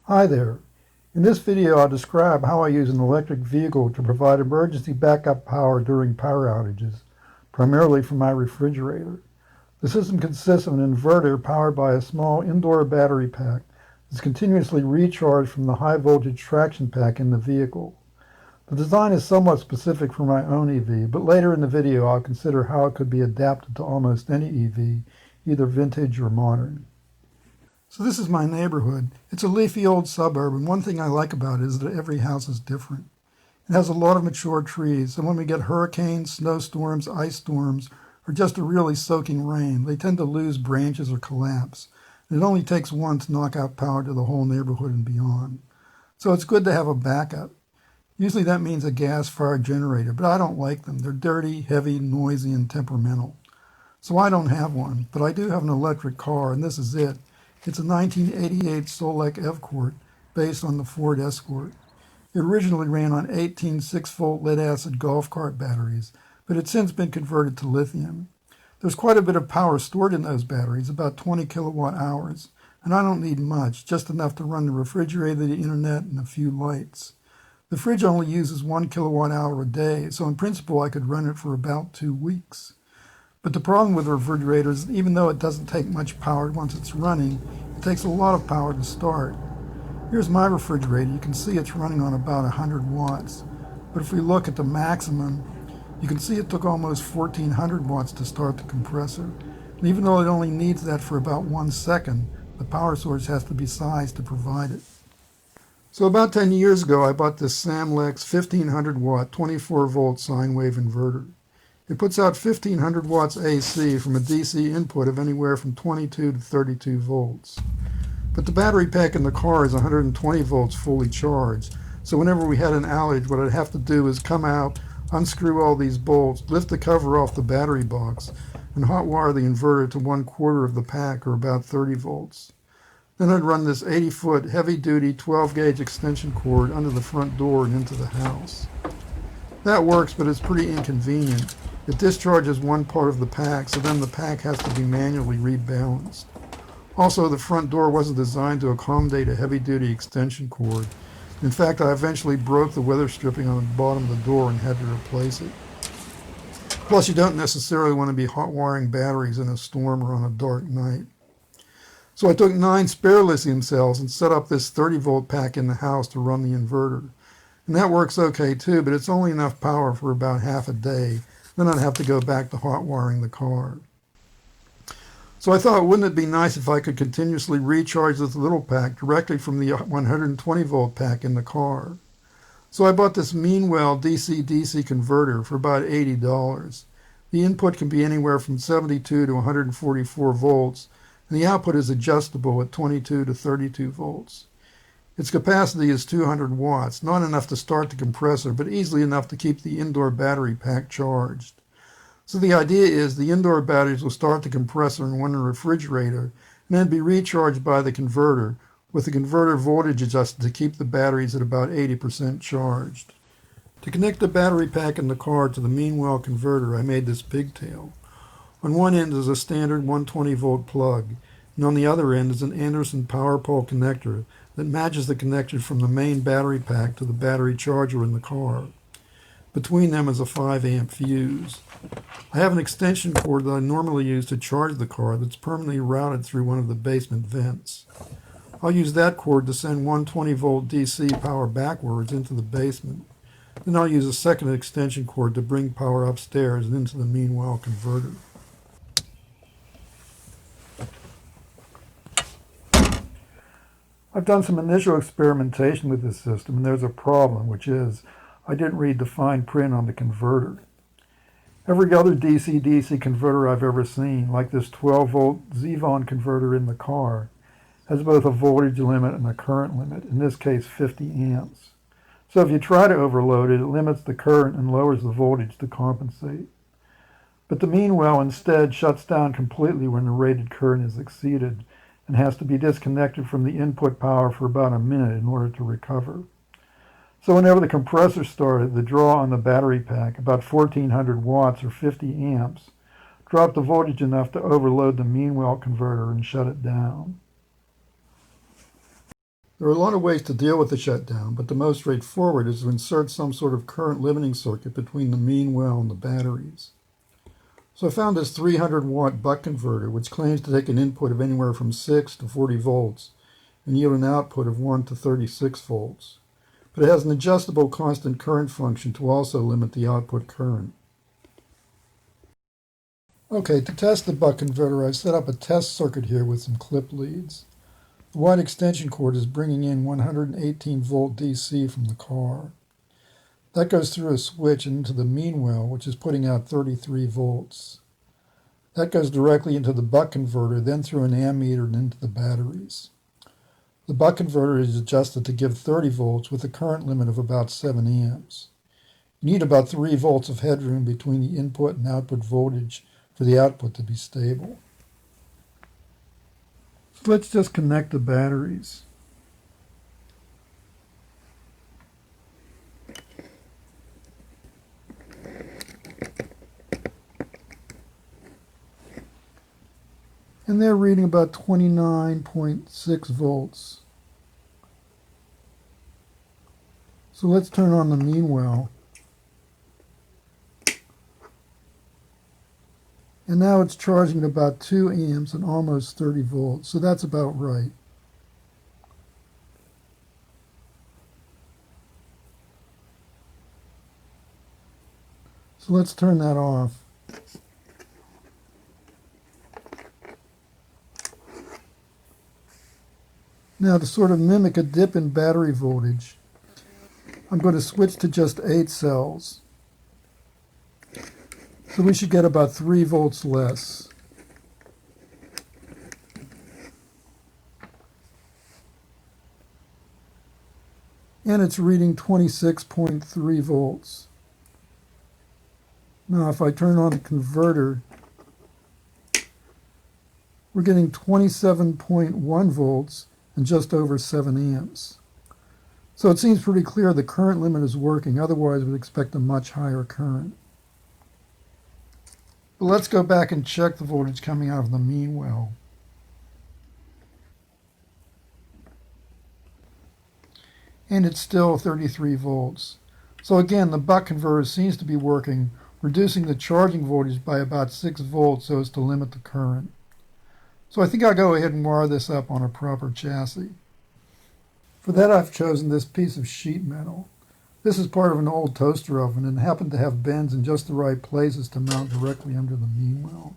Hi there. In this video, I'll describe how I use an electric vehicle to provide emergency backup power during power outages, primarily for my refrigerator. The system consists of an inverter powered by a small indoor battery pack that's continuously recharged from the high voltage traction pack in the vehicle. The design is somewhat specific for my own EV, but later in the video I'll consider how it could be adapted to almost any EV, either vintage or modern. So this is my neighborhood. It's a leafy old suburb, and one thing I like about it is that every house is different. It has a lot of mature trees, and when we get hurricanes, snowstorms, ice storms, or just a really soaking rain, they tend to lose branches or collapse. And it only takes one to knock out power to the whole neighborhood and beyond. So it's good to have a backup. Usually that means a gas-fired generator, but I don't like them. They're dirty, heavy, noisy, and temperamental. So I don't have one, but I do have an electric car, and this is it. It's a 1988 Solec Evcourt based on the Ford Escort. It originally ran on 18 6-volt lead-acid golf cart batteries, but it's since been converted to lithium. There's quite a bit of power stored in those batteries, about 20 kilowatt hours, and I don't need much, just enough to run the refrigerator, the internet, and a few lights. The fridge only uses 1 kilowatt hour a day, so in principle I could run it for about 2 weeks. But the problem with the refrigerator is even though it doesn't take much power once it's running, it takes a lot of power to start. Here's my refrigerator. You can see it's running on about 100 watts. But if we look at the maximum, you can see it took almost 1400 watts to start the compressor. And even though it only needs that for about 1 second, the power source has to be sized to provide it. So about 10 years ago, I bought this Samlex 1500 watt 24 volt sine wave inverter. It puts out 1500 watts AC from a DC input of anywhere from 22 to 32 volts. But the battery pack in the car is 120 volts fully charged, so whenever we had an outage, what I'd have to do is come out, unscrew all these bolts, lift the cover off the battery box, and hotwire the inverter to 1/4 of the pack, or about 30 volts. Then I'd run this 80-foot heavy-duty 12-gauge extension cord under the front door and into the house. That works, but it's pretty inconvenient. It discharges one part of the pack, so then the pack has to be manually rebalanced. Also, the front door wasn't designed to accommodate a heavy-duty extension cord. In fact, I eventually broke the weather stripping on the bottom of the door and had to replace it. Plus, you don't necessarily want to be hot wiring batteries in a storm or on a dark night. So I took 9 spare lithium cells and set up this 30-volt pack in the house to run the inverter. And that works okay too, but it's only enough power for about half a day. Then I'd have to go back to hot wiring the car. So I thought, wouldn't it be nice if I could continuously recharge this little pack directly from the 120 volt pack in the car? So I bought this Meanwell DC-DC converter for about $80. The input can be anywhere from 72 to 144 volts, and the output is adjustable at 22 to 32 volts. Its capacity is 200 watts, not enough to start the compressor, but easily enough to keep the indoor battery pack charged. So the idea is the indoor batteries will start the compressor and run the refrigerator, and then be recharged by the converter, with the converter voltage adjusted to keep the batteries at about 80% charged. To connect the battery pack in the car to the Meanwell converter, I made this pigtail. On one end is a standard 120 volt plug, and on the other end is an Anderson power pole connector that matches the connection from the main battery pack to the battery charger in the car. Between them is a 5 amp fuse. I have an extension cord that I normally use to charge the car that's permanently routed through one of the basement vents. I'll use that cord to send 120 volt DC power backwards into the basement. Then I'll use a second extension cord to bring power upstairs and into the Meanwell converter. I've done some initial experimentation with this system, and there's a problem, which is I didn't read the fine print on the converter. Every other DC-DC converter I've ever seen, like this 12-volt Xenon converter in the car, has both a voltage limit and a current limit, in this case 50 amps. So if you try to overload it, it limits the current and lowers the voltage to compensate. But the Meanwell instead shuts down completely when the rated current is exceeded, and has to be disconnected from the input power for about a minute in order to recover. So whenever the compressor started, the draw on the battery pack, about 1400 watts or 50 amps, dropped the voltage enough to overload the Meanwell converter and shut it down. There are a lot of ways to deal with the shutdown, but the most straightforward is to insert some sort of current limiting circuit between the mean well and the batteries. So I found this 300-watt buck converter, which claims to take an input of anywhere from 6 to 40 volts and yield an output of 1 to 36 volts. But it has an adjustable constant current function to also limit the output current. Okay, to test the buck converter, I've set up a test circuit here with some clip leads. The white extension cord is bringing in 118 volt DC from the car. That goes through a switch into the mean well, which is putting out 33 volts. That goes directly into the buck converter, then through an ammeter and into the batteries. The buck converter is adjusted to give 30 volts with a current limit of about 7 amps. You need about 3 volts of headroom between the input and output voltage for the output to be stable. So let's just connect the batteries. And they're reading about 29.6 volts. So let's turn on the mean well. And now it's charging at about 2 amps and almost 30 volts, so that's about right. So let's turn that off. Now, to sort of mimic a dip in battery voltage, I'm going to switch to just 8 cells. So we should get about 3 volts less. And it's reading 26.3 volts. Now, if I turn on the converter, we're getting 27.1 volts and just over 7 amps. So it seems pretty clear the current limit is working, otherwise we'd expect a much higher current. But let's go back and check the voltage coming out of the mean well. And it's still 33 volts. So again, the buck converter seems to be working, reducing the charging voltage by about 6 volts so as to limit the current. So I think I'll go ahead and wire this up on a proper chassis. For that, I've chosen this piece of sheet metal. This is part of an old toaster oven and happened to have bends in just the right places to mount directly under the mean well.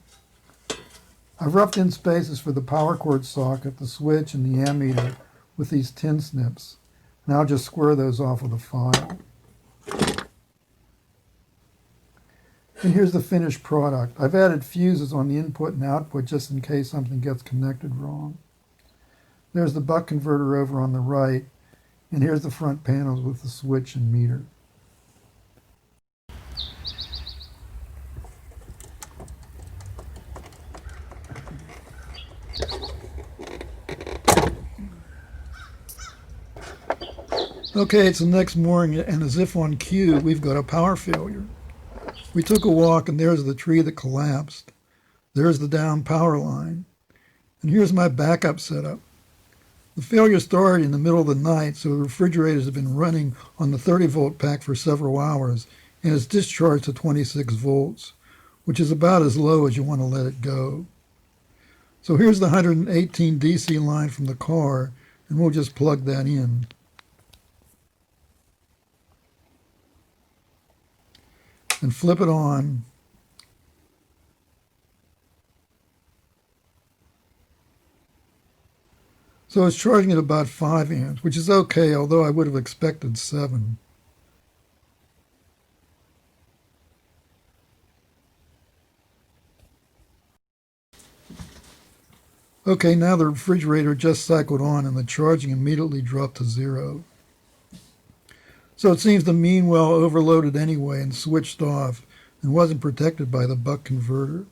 I've roughed in spaces for the power cord socket, the switch, and the ammeter with these tin snips. Now I'll just square those off with a file. And here's the finished product. I've added fuses on the input and output just in case something gets connected wrong. There's the buck converter over on the right, and here's the front panels with the switch and meter. Okay, it's the next morning, and as if on cue, we've got a power failure. We took a walk, and there's the tree that collapsed. There's the down power line. And here's my backup setup. The failure started in the middle of the night, so the refrigerators have been running on the 30-volt pack for several hours, and it's discharged to 26 volts, which is about as low as you want to let it go. So here's the 118 DC line from the car, and we'll just plug that in. And flip it on. So it's charging at about 5 amps, which is okay, although I would have expected 7. Okay, now the refrigerator just cycled on and the charging immediately dropped to 0. So it seems the mean well overloaded anyway and switched off and wasn't protected by the buck converter.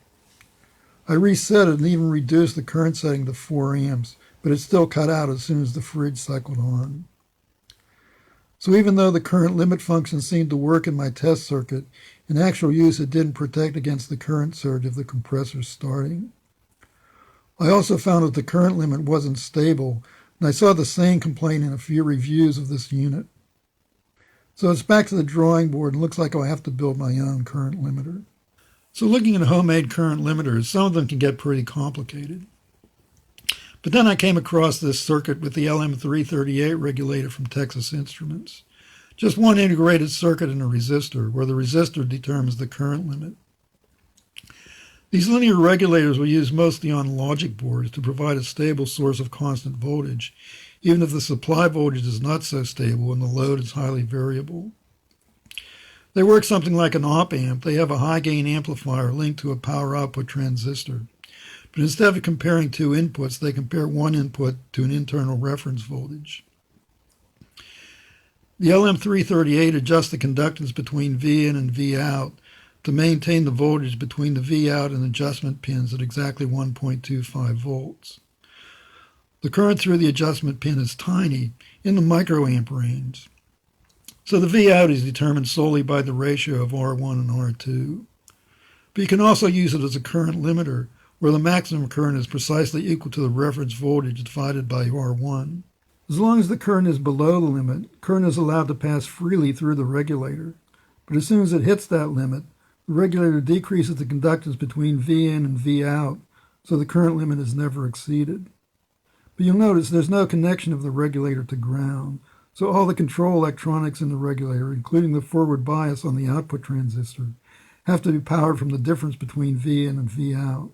I reset it and even reduced the current setting to 4 amps, but it still cut out as soon as the fridge cycled on. So even though the current limit function seemed to work in my test circuit, in actual use it didn't protect against the current surge of the compressor starting. I also found that the current limit wasn't stable And I saw the same complaint in a few reviews of this unit. So it's back to the drawing board and looks like I'll have to build my own current limiter. So looking at homemade current limiters, some of them can get pretty complicated. But then I came across this circuit with the LM338 regulator from Texas Instruments. Just one integrated circuit and a resistor, where the resistor determines the current limit. These linear regulators were used mostly on logic boards to provide a stable source of constant voltage, even if the supply voltage is not so stable and the load is highly variable. They work something like an op-amp. They have a high-gain amplifier linked to a power output transistor. But instead of comparing two inputs, they compare one input to an internal reference voltage. The LM338 adjusts the conductance between V in and V out to maintain the voltage between the V out and adjustment pins at exactly 1.25 volts. The current through the adjustment pin is tiny, in the microamp range. So the V out is determined solely by the ratio of R1 and R2. But you can also use it as a current limiter, where the maximum current is precisely equal to the reference voltage divided by R1. As long as the current is below the limit, current is allowed to pass freely through the regulator. But as soon as it hits that limit, the regulator decreases the conductance between V in and V out, so the current limit is never exceeded. But you'll notice there's no connection of the regulator to ground, so all the control electronics in the regulator, including the forward bias on the output transistor, have to be powered from the difference between V in and V out.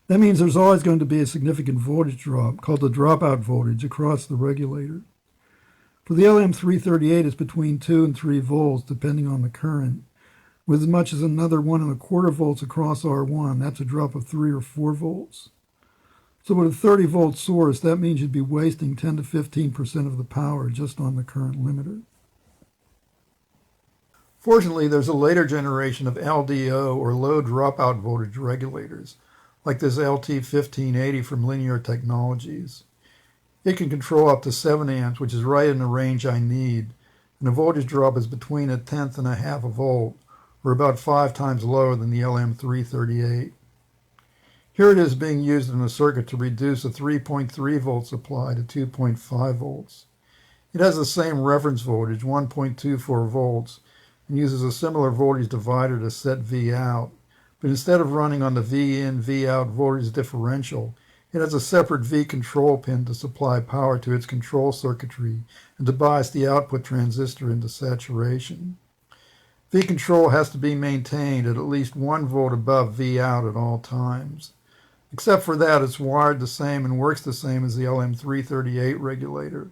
That means there's always going to be a significant voltage drop, called the dropout voltage, across the regulator. For the LM338, it's between 2 and 3 volts, depending on the current, with as much as another 1.25 volts across R1. That's a drop of 3 or 4 volts. So with a 30-volt source, that means you'd be wasting 10 to 15% of the power just on the current limiter. Fortunately, there's a later generation of LDO, or low dropout voltage regulators, like this LT1580 from Linear Technologies. It can control up to 7 amps, which is right in the range I need, and the voltage drop is between 1/10 and 1/2 volt, or about 5 times lower than the LM338. Here it is being used in a circuit to reduce a 3.3 volt supply to 2.5 volts. It has the same reference voltage, 1.24 volts, and uses a similar voltage divider to set V out. But instead of running on the V in, V out voltage differential, it has a separate V control pin to supply power to its control circuitry and to bias the output transistor into saturation. V control has to be maintained at least 1 volt above V out at all times. Except for that, it's wired the same and works the same as the LM338 regulator.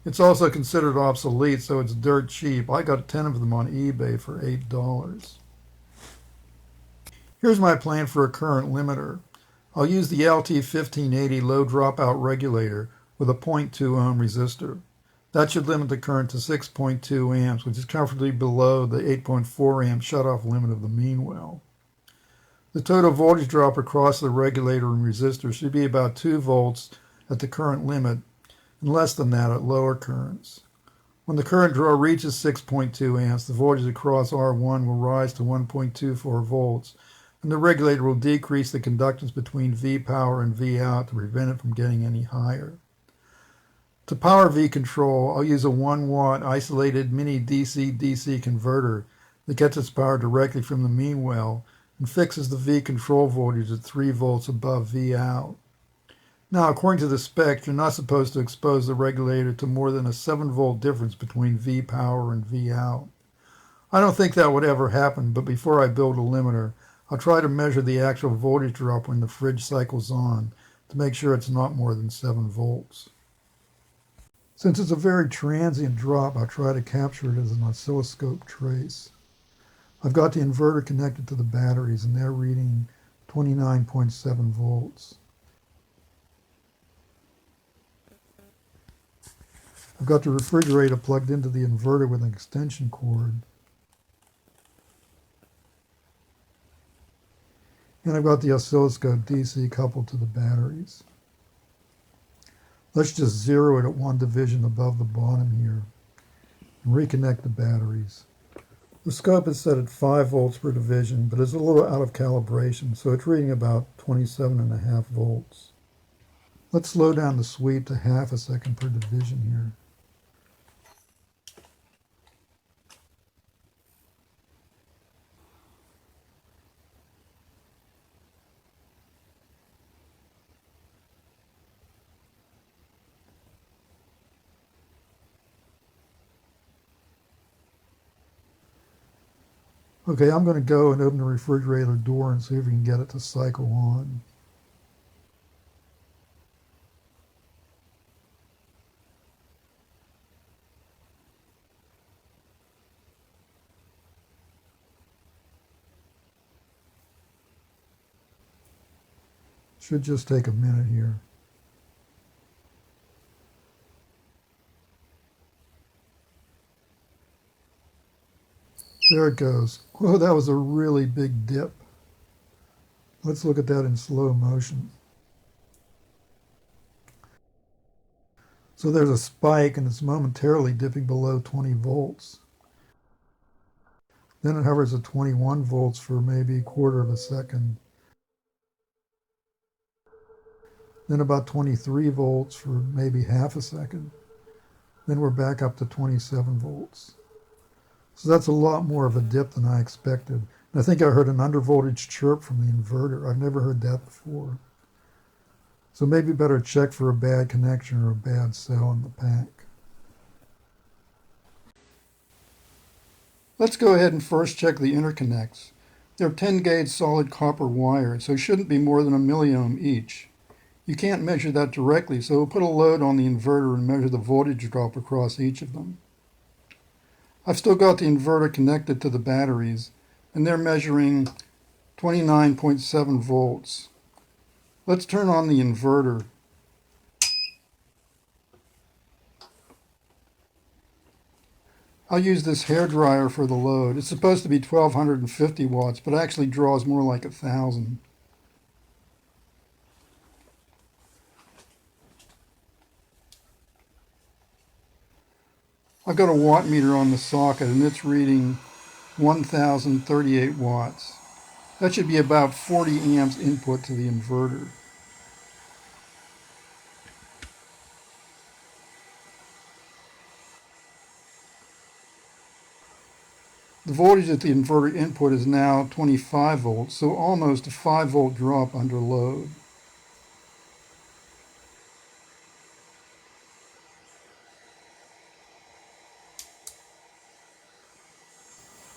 It's also considered obsolete, so it's dirt cheap. I got 10 of them on eBay for $8. Here's my plan for a current limiter. I'll use the LT1580 low dropout regulator with a 0.2 ohm resistor. That should limit the current to 6.2 amps, which is comfortably below the 8.4 amp shutoff limit of the mean well. The total voltage drop across the regulator and resistor should be about 2 volts at the current limit and less than that at lower currents. When the current draw reaches 6.2 amps, the voltage across R1 will rise to 1.24 volts, and the regulator will decrease the conductance between V power and V out to prevent it from getting any higher. To power V control, I'll use a 1 watt isolated mini DC-DC converter that gets its power directly from the mean well and fixes the V control voltage at 3 volts above V out. Now, according to the specs, you're not supposed to expose the regulator to more than a 7 volt difference between V power and V out. I don't think that would ever happen, but before I build a limiter, I'll try to measure the actual voltage drop when the fridge cycles on to make sure it's not more than 7 volts. Since it's a very transient drop, I'll try to capture it as an oscilloscope trace. I've got the inverter connected to the batteries, and they're reading 29.7 volts. I've got the refrigerator plugged into the inverter with an extension cord. And I've got the oscilloscope DC coupled to the batteries. Let's just zero it at 1 division above the bottom here and reconnect the batteries. The scope is set at 5 volts per division, but it's a little out of calibration, so it's reading about 27.5 volts. Let's slow down the sweep to half a second per division here. Okay, I'm going to go and open the refrigerator door and see if we can get it to cycle on. Should just take a minute here. There it goes. Whoa, that was a really big dip. Let's look at that in slow motion. So there's a spike and it's momentarily dipping below 20 volts. Then it hovers at 21 volts for maybe a quarter of a second. Then about 23 volts for maybe half a second. Then we're back up to 27 volts. So that's a lot more of a dip than I expected. And I think I heard an undervoltage chirp from the inverter. I've never heard that before. So maybe better check for a bad connection or a bad cell in the pack. Let's go ahead and first check the interconnects. They're 10-gauge solid copper wire, so it shouldn't be more than a milliohm each. You can't measure that directly, so we'll put a load on the inverter and measure the voltage drop across each of them. I've still got the inverter connected to the batteries, and they're measuring 29.7 volts. Let's turn on the inverter. I'll use this hairdryer for the load. It's supposed to be 1250 watts, but actually draws more like 1000. I've got a watt meter on the socket and it's reading 1038 watts. That should be about 40 amps input to the inverter. The voltage at the inverter input is now 25 volts, so almost a 5-volt drop under load.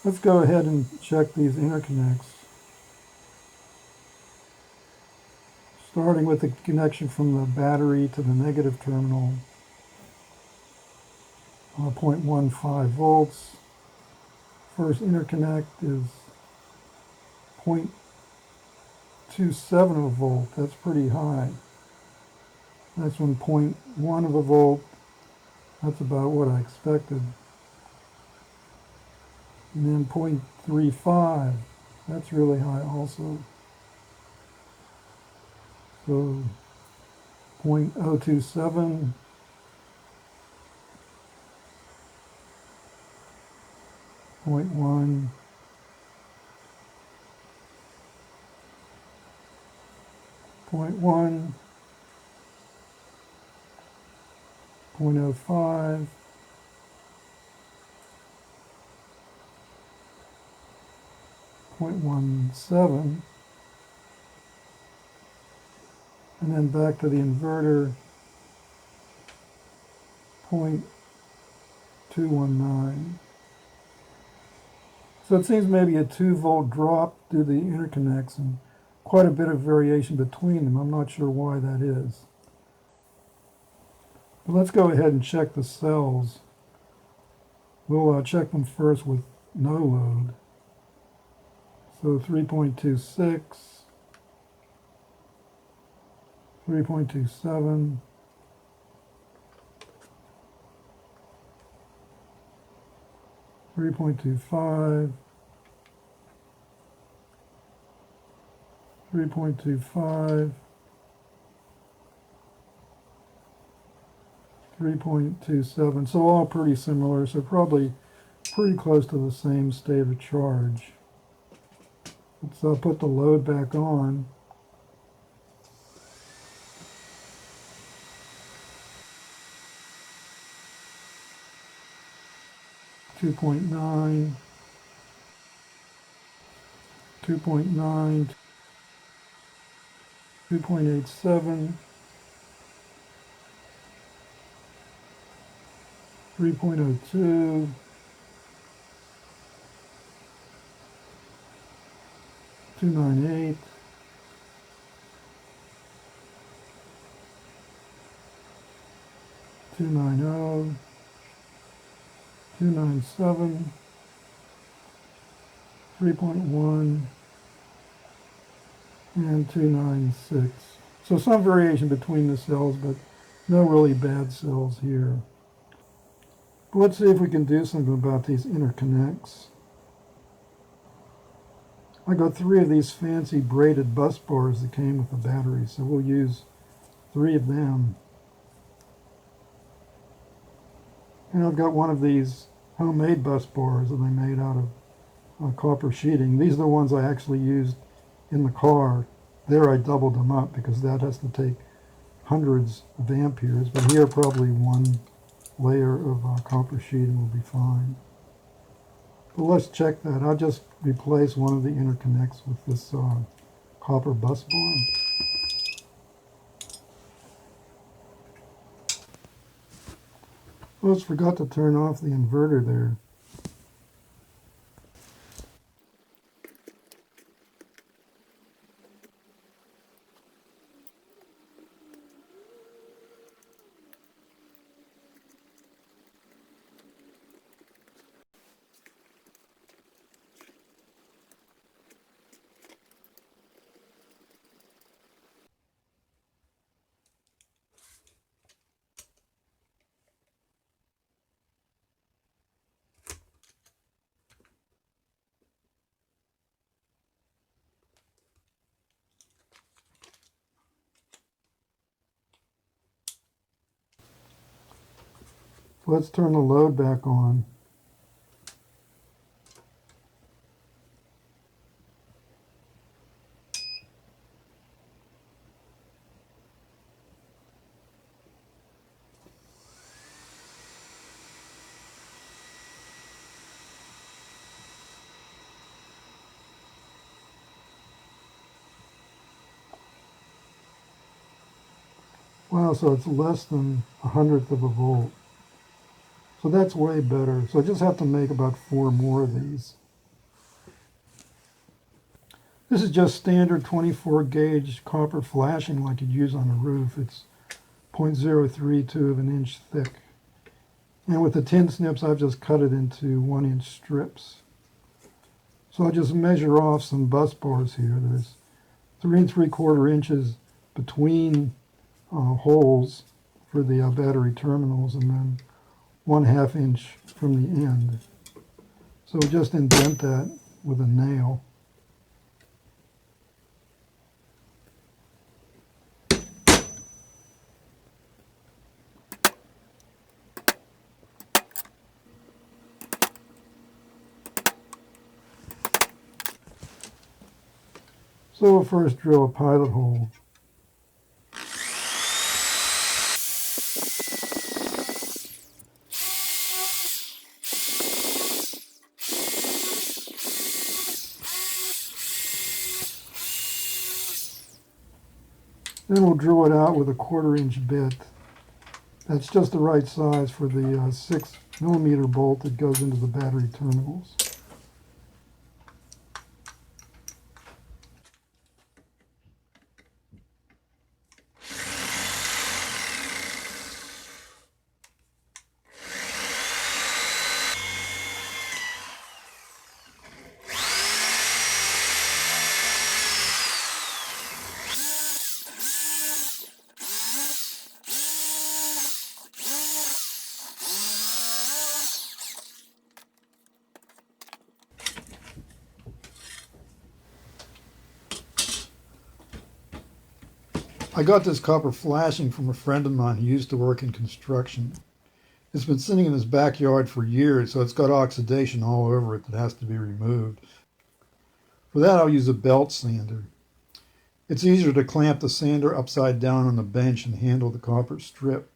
Let's go ahead and check these interconnects. Starting with the connection from the battery to the negative terminal, 0.15 volts. First interconnect is 0.27 of a volt. That's pretty high. Next one, 0.1 of a volt. That's about what I expected. And then 0.35. That's really high also. So 0.027. 0.1, 0.1, 0.05, 0.17, and then back to the inverter, 0.219. So it seems maybe a 2-volt drop due to the interconnects and quite a bit of variation between them. I'm not sure why that is. But let's go ahead and check the cells. We'll check them first with no load. So 3.26, 3.27, 3.25, 3.25, 3.27, so all pretty similar, so probably pretty close to the same state of charge. Let's put the load back on. 2.9, 2.9, 2.87, 3.02, 298, 290, 297, 3.1, and 296. So some variation between the cells, but no really bad cells here. But let's see if we can do something about these interconnects. I got 3 of these fancy braided bus bars that came with the battery, so we'll use 3 of them. And I've got one of these homemade bus bars that I made out of copper sheeting. These are the ones I actually used in the car. There I doubled them up because that has to take hundreds of amperes, but here probably one layer of copper sheeting will be fine. But let's check that. I'll just replace one of the interconnects with this copper bus bar. Oops, forgot to turn off the inverter there. Let's turn the load back on. Wow, so it's less than 1/100 of a volt. So that's way better. So I just have to make about 4 more of these. This is just standard 24 gauge copper flashing like you'd use on a roof. It's 0.032 of an inch thick. And with the tin snips, I've just cut it into 1-inch strips. So I'll just measure off some bus bars here. There's 3 3/4 inches between holes for the battery terminals, and then 1/2 inch from the end. So just indent that with a nail. So we'll first drill a pilot hole. Then we'll drill it out with a 1/4 inch bit. That's just the right size for the 6mm bolt that goes into the battery terminals. I got this copper flashing from a friend of mine who used to work in construction. It's been sitting in his backyard for years, so it's got oxidation all over it that has to be removed. For that, I'll use a belt sander. It's easier to clamp the sander upside down on the bench and handle the copper strip.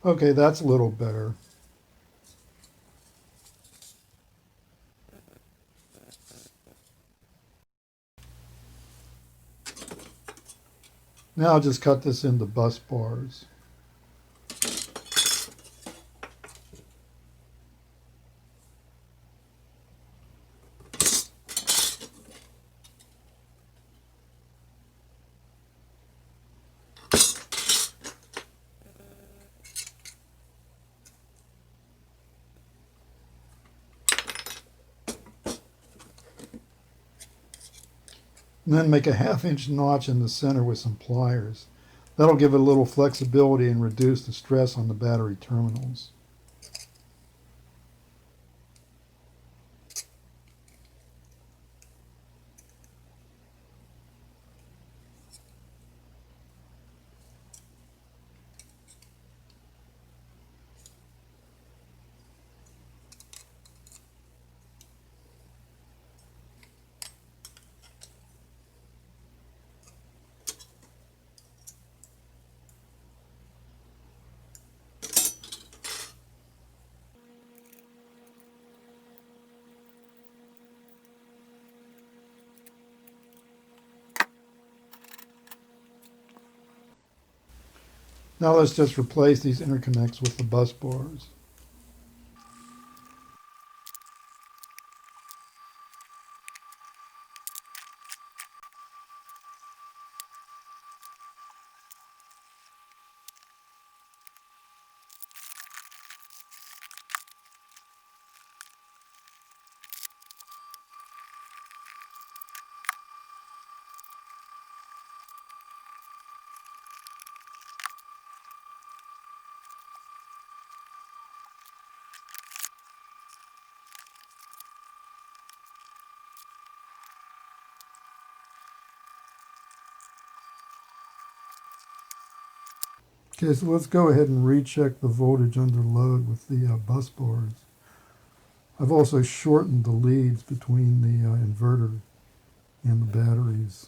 Okay, that's a little better. Now I'll just cut this into bus bars. And then make a 1/2 inch notch in the center with some pliers. That'll give it a little flexibility and reduce the stress on the battery terminals. Now let's just replace these interconnects with the bus bars. Okay, so let's go ahead and recheck the voltage under load with the bus bars. I've also shortened the leads between the inverter and the batteries.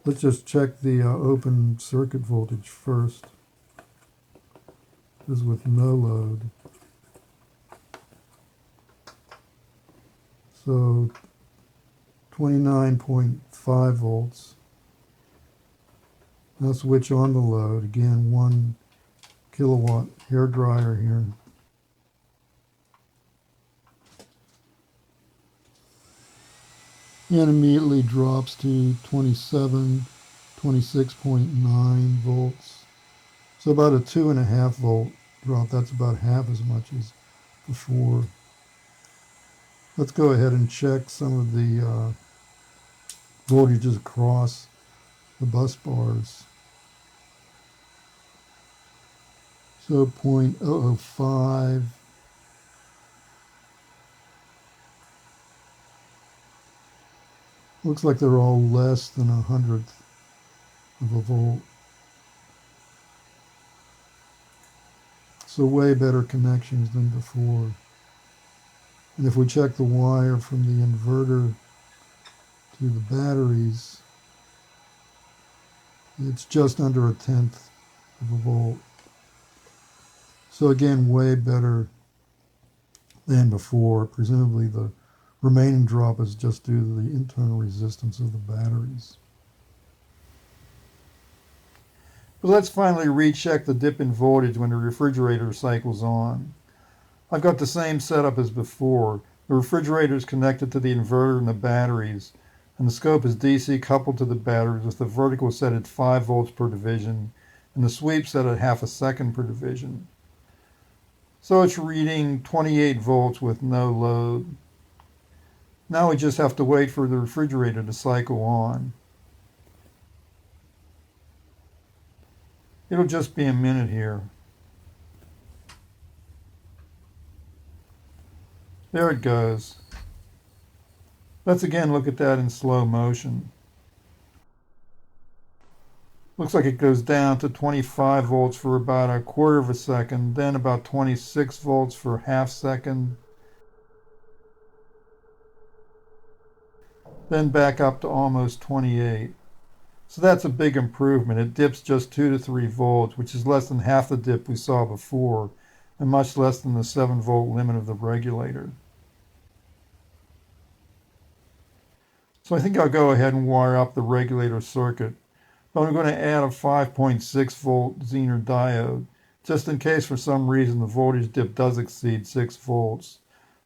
Let's just check the open circuit voltage first. This is with no load. So 29.5 volts. Now switch on the load. Again, 1 kilowatt hair dryer here. And immediately drops to 26.9 volts. So about a 2.5 volt drop. That's about half as much as before. Let's go ahead and check some of the voltages across the bus bars. So 0.005. Looks like they're all less than 1/100th of a volt. So way better connections than before. And if we check the wire from the inverter to the batteries, it's just under 1/10 of a volt. So again, way better than before. Presumably the remaining drop is just due to the internal resistance of the batteries. But let's finally recheck the dip in voltage when the refrigerator cycles on. I've got the same setup as before. The refrigerator is connected to the inverter and the batteries, and the scope is DC coupled to the batteries with the vertical set at 5 volts per division and the sweep set at 1/2 second per division. So it's reading 28 volts with no load. Now we just have to wait for the refrigerator to cycle on. It'll just be a minute here. There it goes. Let's again look at that in slow motion. Looks like it goes down to 25 volts for about 1/4 of a second, then about 26 volts for 1/2 second, then back up to almost 28. So that's a big improvement. It dips just 2 to 3 volts, which is less than half the dip we saw before, and much less than the 7-volt limit of the regulator. So I think I'll go ahead and wire up the regulator circuit. But I'm going to add a 5.6 volt Zener diode, just in case for some reason the voltage dip does exceed 6 volts.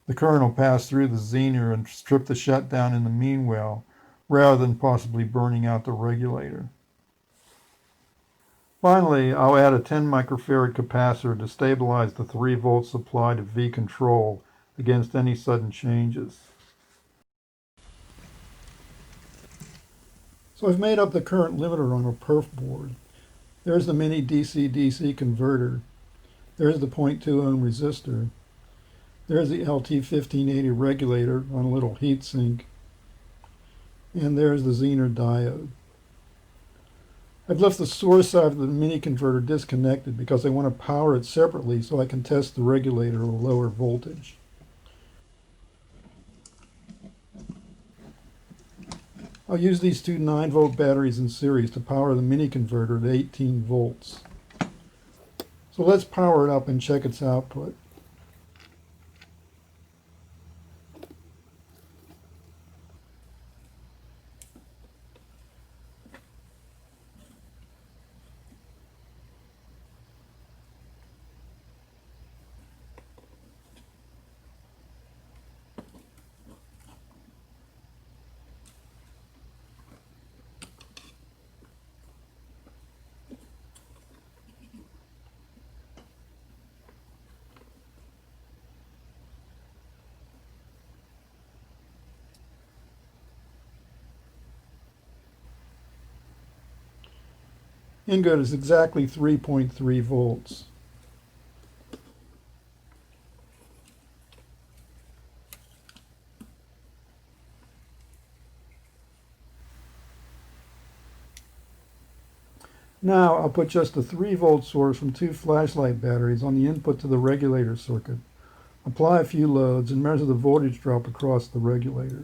The current will pass through the Zener and strip the shutdown in the meanwhile, rather than possibly burning out the regulator. Finally, I'll add a 10 microfarad capacitor to stabilize the 3 volt supply to V control against any sudden changes. So I've made up the current limiter on a perf board. There's the mini DC-DC converter. There's the 0.2 ohm resistor. There's the LT1580 regulator on a little heatsink. And there's the Zener diode. I've left the source side of the mini converter disconnected because I want to power it separately so I can test the regulator at a lower voltage. I'll use these two 9-volt batteries in series to power the mini converter at 18 volts. So let's power it up and check its output. Input is exactly 3.3 volts. Now I'll put just a 3-volt source from 2 flashlight batteries on the input to the regulator circuit, apply a few loads, and measure the voltage drop across the regulator.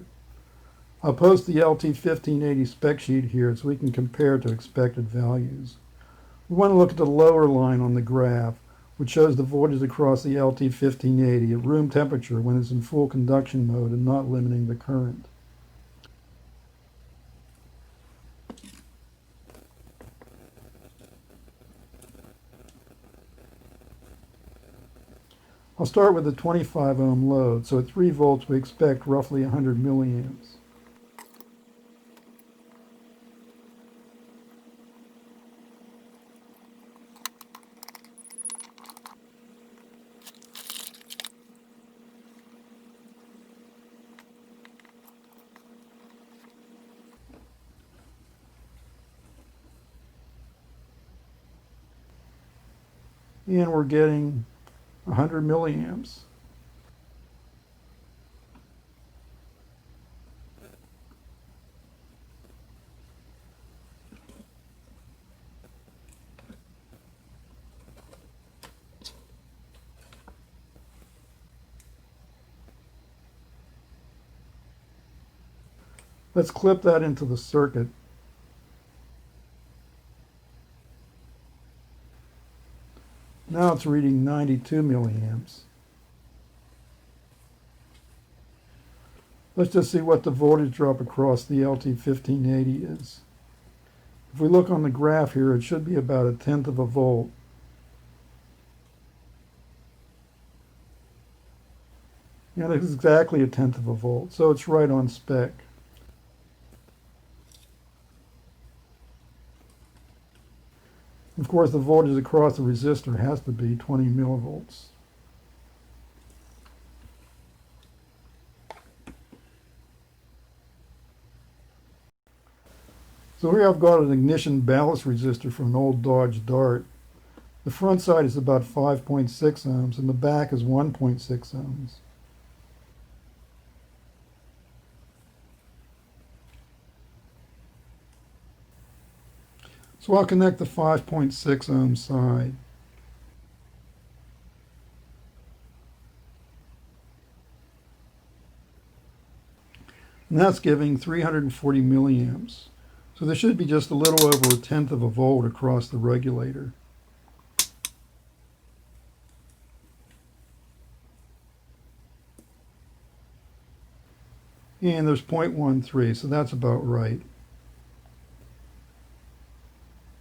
I'll post the LT1580 spec sheet here so we can compare to expected values. We want to look at the lower line on the graph, which shows the voltage across the LT1580 at room temperature when it's in full conduction mode and not limiting the current. I'll start with a 25 ohm load, so at 3 volts we expect roughly 100 milliamps. And we're getting 100 milliamps. Let's clip that into the circuit. Now it's reading 92 milliamps. Let's just see what the voltage drop across the LT1580 is. If we look on the graph here, it should be about 1/10 of a volt. And it's exactly 1/10 of a volt, so it's right on spec. Of course, the voltage across the resistor has to be 20 millivolts. So here I've got an ignition ballast resistor from an old Dodge Dart. The front side is about 5.6 ohms and the back is 1.6 ohms. So I'll connect the 5.6 ohm side. And that's giving 340 milliamps. So there should be just a little over 1/10 of a volt across the regulator. And there's 0.13, so that's about right.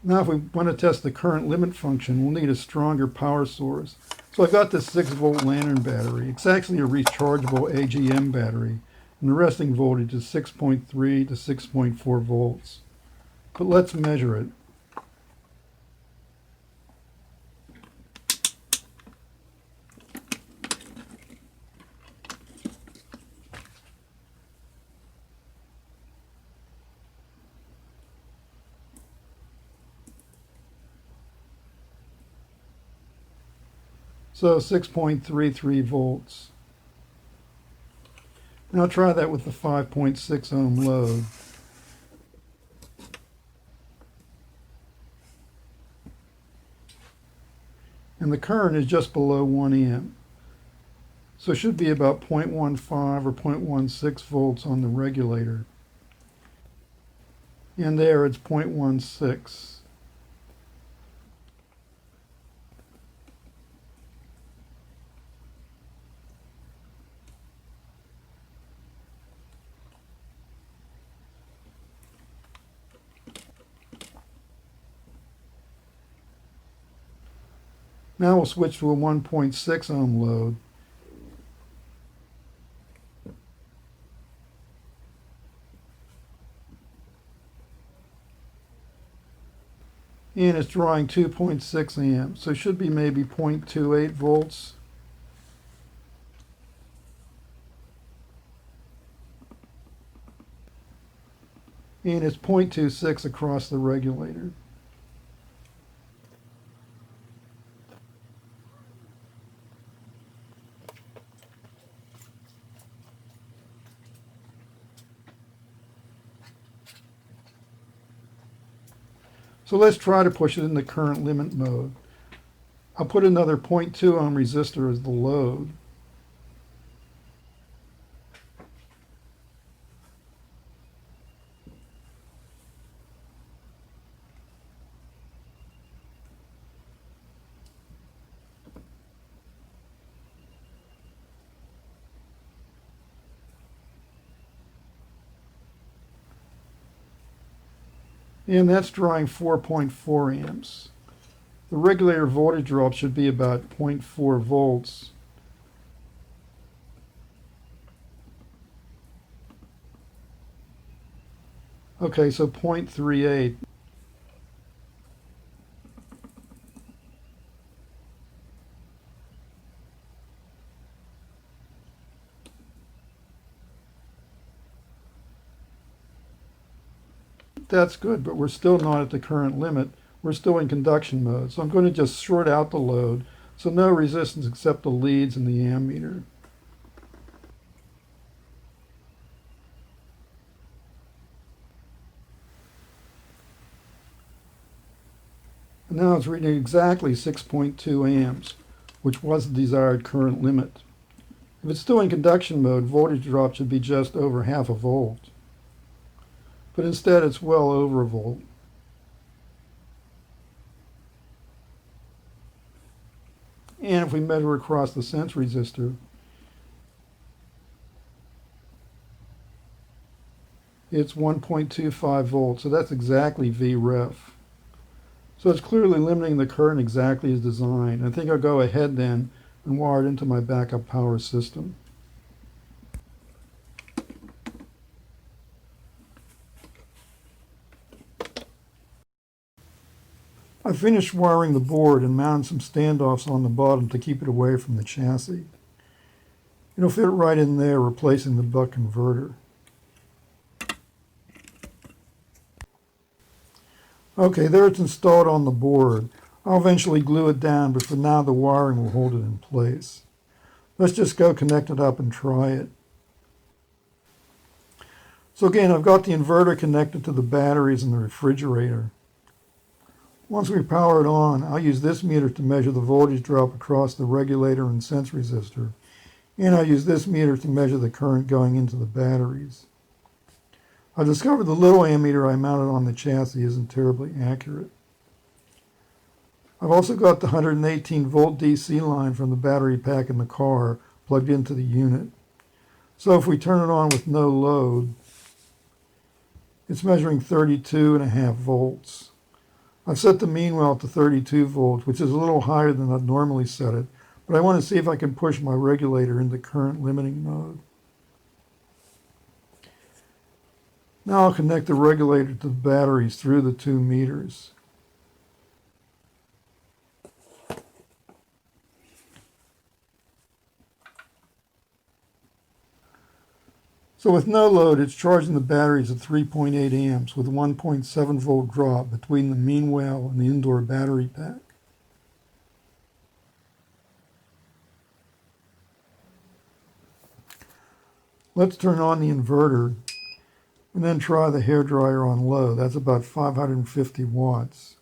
Now if we want to test the current limit function, we'll need a stronger power source. So I've got this 6-volt lantern battery. It's actually a rechargeable AGM battery, and the resting voltage is 6.3 to 6.4 volts. But let's measure it. So 6.33 volts. Now try that with the 5.6 ohm load. And the current is just below 1 amp. So it should be about 0.15 or 0.16 volts on the regulator. And there it's 0.16. Now we'll switch to a 1.6 ohm load. And it's drawing 2.6 amps, so it should be maybe 0.28 volts. And it's 0.26 across the regulator. So let's try to push it in the current limit mode. I'll put another 0.2 ohm resistor as the load. And that's drawing 4.4 amps. The regulator voltage drop should be about 0.4 volts. Okay, so 0.38. That's good, but we're still not at the current limit. We're still in conduction mode. So I'm going to just short out the load, so no resistance except the leads and the ammeter. And now it's reading exactly 6.2 amps, which was the desired current limit. If it's still in conduction mode, voltage drop should be just over half a volt. But instead it's well over a volt. And if we measure across the sense resistor, it's 1.25 volts, so that's exactly Vref. So it's clearly limiting the current exactly as designed. I think I'll go ahead then and wire it into my backup power system. I finished wiring the board and mounted some standoffs on the bottom to keep it away from the chassis. It'll fit right in there, replacing the buck converter. Okay, there it's installed on the board. I'll eventually glue it down, but for now the wiring will hold it in place. Let's just go connect it up and try it. So again, I've got the inverter connected to the batteries and the refrigerator. Once we power it on, I'll use this meter to measure the voltage drop across the regulator and sense resistor. And I'll use this meter to measure the current going into the batteries. I discovered the little ammeter I mounted on the chassis isn't terribly accurate. I've also got the 118 volt DC line from the battery pack in the car plugged into the unit. So if we turn it on with no load, it's measuring 32.5 volts. I've set the mean well to 32 volts, which is a little higher than I'd normally set it, but I want to see if I can push my regulator into current limiting mode. Now I'll connect the regulator to the batteries through the 2 meters. So with no load, it's charging the batteries at 3.8 amps with a 1.7 volt drop between the mean well and the indoor battery pack. Let's turn on the inverter and then try the hairdryer on low. That's about 550 watts.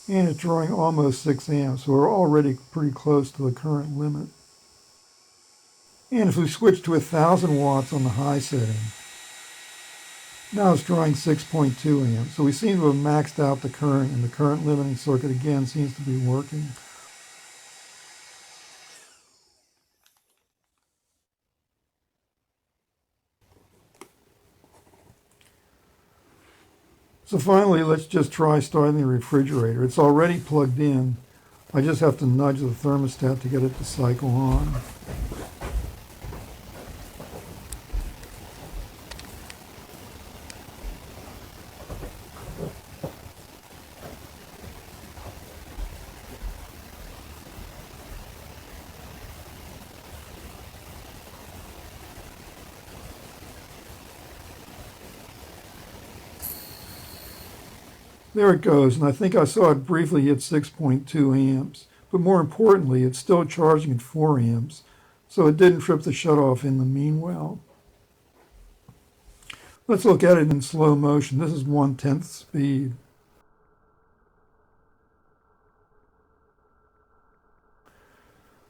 And it's drawing almost 6 amps, so we're already pretty close to the current limit. And if we switch to 1,000 watts on the high setting, now it's drawing 6.2 amps. So we seem to have maxed out the current, and the current limiting circuit again seems to be working. So finally, let's just try starting the refrigerator. It's already plugged in. I just have to nudge the thermostat to get it to cycle on. There it goes, and I think I saw it briefly hit 6.2 amps. But more importantly, it's still charging at 4 amps, so it didn't trip the shutoff in the mean well. Let's look at it in slow motion. This is 1/10 speed.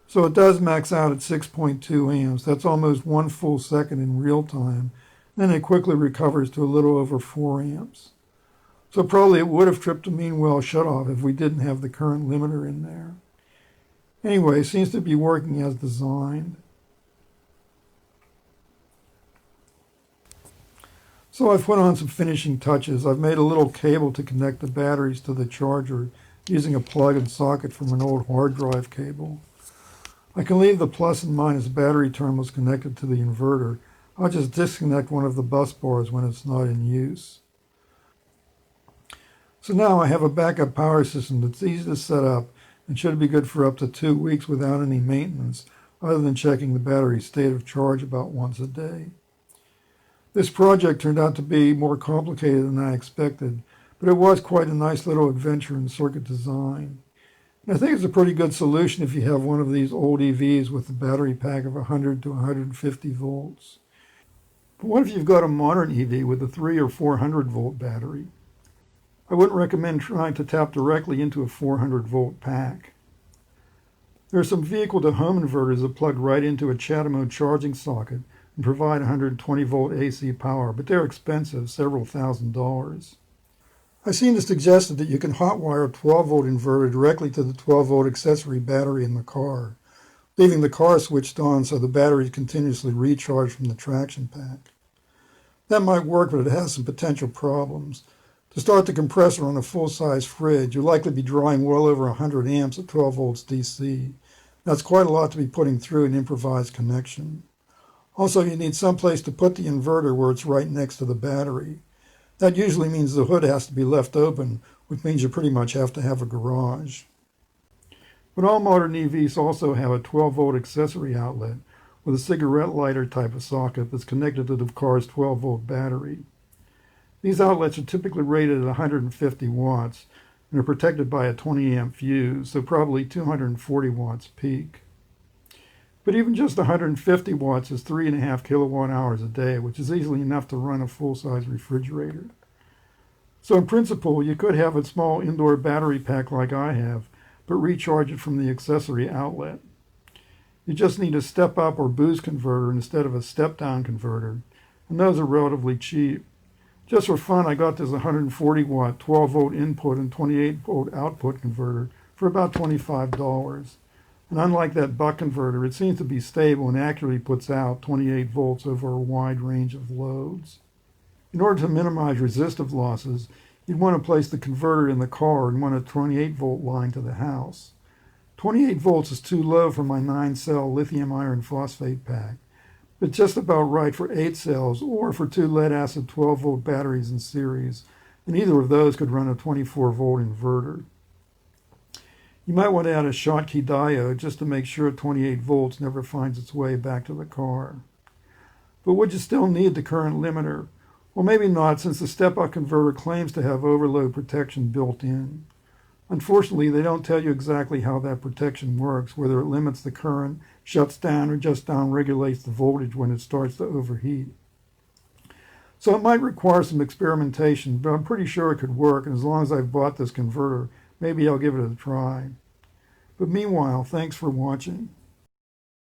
So it does max out at 6.2 amps. That's almost 1 full second in real time. Then it quickly recovers to a little over 4 amps. So probably it would have tripped the mean well shutoff if we didn't have the current limiter in there. Anyway, it seems to be working as designed. So I've put on some finishing touches. I've made a little cable to connect the batteries to the charger using a plug and socket from an old hard drive cable. I can leave the plus and minus battery terminals connected to the inverter. I'll just disconnect one of the bus bars when it's not in use. So now I have a backup power system that's easy to set up and should be good for up to 2 weeks without any maintenance, other than checking the battery's state of charge about once a day. This project turned out to be more complicated than I expected, but it was quite a nice little adventure in circuit design. And I think it's a pretty good solution if you have one of these old EVs with a battery pack of 100 to 150 volts. But what if you've got a modern EV with a 300 or 400 volt battery? I wouldn't recommend trying to tap directly into a 400 volt pack. There are some vehicle-to-home inverters that plug right into a CHAdeMO charging socket and provide 120 volt AC power, but they're expensive, several $1,000s. I've seen it suggested that you can hotwire a 12 volt inverter directly to the 12 volt accessory battery in the car, leaving the car switched on so the battery is continuously recharged from the traction pack. That might work, but it has some potential problems. To start the compressor on a full-size fridge, you'll likely be drawing well over 100 amps at 12 volts DC. That's quite a lot to be putting through an improvised connection. Also, you need some place to put the inverter where it's right next to the battery. That usually means the hood has to be left open, which means you pretty much have to have a garage. But all modern EVs also have a 12 volt accessory outlet with a cigarette lighter type of socket that's connected to the car's 12 volt battery. These outlets are typically rated at 150 watts and are protected by a 20 amp fuse, so probably 240 watts peak. But even just 150 watts is 3.5 kilowatt hours a day, which is easily enough to run a full-size refrigerator. So in principle, you could have a small indoor battery pack like I have, but but recharge it from the accessory outlet. You just need a step-up or boost converter instead of a step-down converter, and those are relatively cheap. Just for fun, I got this 140-watt, 12-volt input and 28-volt output converter for about $25. And unlike that buck converter, it seems to be stable and accurately puts out 28 volts over a wide range of loads. In order to minimize resistive losses, you'd want to place the converter in the car and run a 28-volt line to the house. 28 volts is too low for my 9-cell lithium iron phosphate pack, but just about right for 8 cells or for 2 lead-acid 12-volt batteries in series, and either of those could run a 24-volt inverter. You might want to add a Schottky diode just to make sure 28 volts never finds its way back to the car. But would you still need the current limiter? Well, maybe not, since the step-up converter claims to have overload protection built in. Unfortunately, they don't tell you exactly how that protection works, whether it limits the current, shuts down, or just down-regulates the voltage when it starts to overheat. So it might require some experimentation, but I'm pretty sure it could work, and as long as I've bought this converter, maybe I'll give it a try. But meanwhile, thanks for watching.